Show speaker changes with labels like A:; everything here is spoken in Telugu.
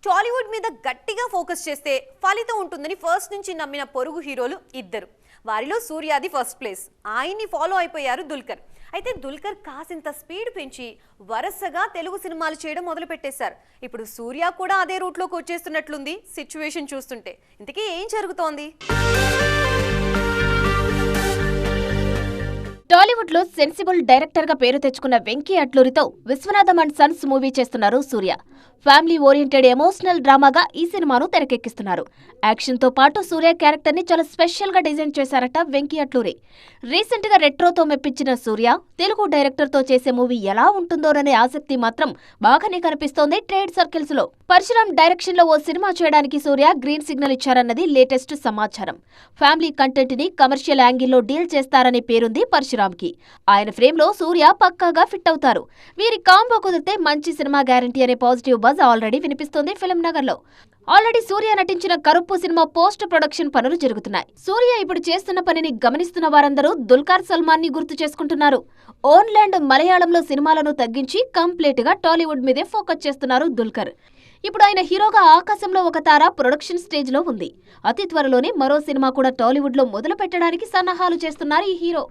A: టాలీవుడ్ మీద గట్టిగా ఫోకస్ చేస్తే ఫలితం ఉంటుందని ఫస్ట్ నుంచి నమ్మిన పొరుగు హీరోలు ఇద్దరు. వారిలో సూర్యాది ఫస్ట్ ప్లేస్. ఆయన్ని ఫాలో అయిపోయారు దుల్కర్. అయితే దుల్కర్ కాసింత స్పీడ్ పెంచి వరుసగా తెలుగు సినిమాలు చేయడం మొదలుపెట్టేశారు. ఇప్పుడు సూర్య కూడా అదే రూట్లోకి వచ్చేస్తున్నట్లుంది సిచ్యువేషన్ చూస్తుంటే. ఇంతకీ ఏం జరుగుతోంది?
B: టాలీవుడ్ లో సెన్సిబుల్ డైరెక్టర్ గా పేరు తెచ్చుకున్న వెంకీ అట్లూరితో విశ్వనాథం అండ్ సన్స్ మూవీ చేస్తున్నారు సూర్య. ఫ్యామిలీ ఓరియంటెడ్ ఎమోషనల్ డ్రామాగా ఈ సినిమాను తెరకెక్కిస్తున్నారు. యాక్షన్ తో పాటు సూర్య క్యారెక్టర్ ని చాలా స్పెషల్ గా డిజైన్ చేశారట వెంకీ అట్లూరి. రీసెంట్ గా రెట్రోతో మెప్పించిన సూర్య తెలుగు డైరెక్టర్ తో చేసే మూవీ ఎలా ఉంటుందోననే ఆసక్తి మాత్రం బాగానే కనిపిస్తోంది ట్రేడ్ సర్కిల్స్ లో. పరశురామ్ డైరెక్షన్ లో ఓ సినిమా చేయడానికి సూర్య గ్రీన్ సిగ్నల్ ఇచ్చారన్నది లేటెస్ట్ సమాచారం. ఫ్యామిలీ కంటెంట్ ని కమర్షియల్ యాంగిల్లో డీల్ చేస్తారని పేరుంది పరశురామ్ కి. ఆయన ఫ్రేమ్ లో సూర్య పక్కాగా ఫిట్ అవుతారు. వీరి కాంబో కుదిరితే మంచి సినిమా గ్యారంటీ అనే పాజిటివ్ బజ్ ఆల్రెడీ వినిపిస్తోంది ఫిల్మ్ నగర్ లో. ఆల్రెడీ సూర్య నటించిన కరుప్పు సినిమా పోస్ట్ ప్రొడక్షన్ పనులు జరుగుతున్నాయి. సూర్య ఇప్పుడు చేస్తున్న పనిని గమనిస్తున్న వారందరూ దుల్కర్ సల్మాన్ ని గుర్తు చేసుకుంటున్నారు. ఓన్ ల్యాండ్ మలయాళంలో సినిమాలను తగ్గించి కంప్లీట్ గా టాలీవుడ్ మీదే ఫోకస్ చేస్తున్నారు దుల్కర్. ఇప్పుడు ఆయన హీరోగా ఆకాశంలో ఒక తార ప్రొడక్షన్ స్టేజ్ లో ఉంది. అతి త్వరలోనే మరో సినిమా కూడా టాలీవుడ్ లో మొదలు పెట్టడానికి సన్నాహాలు చేస్తున్నారు ఈ హీరో.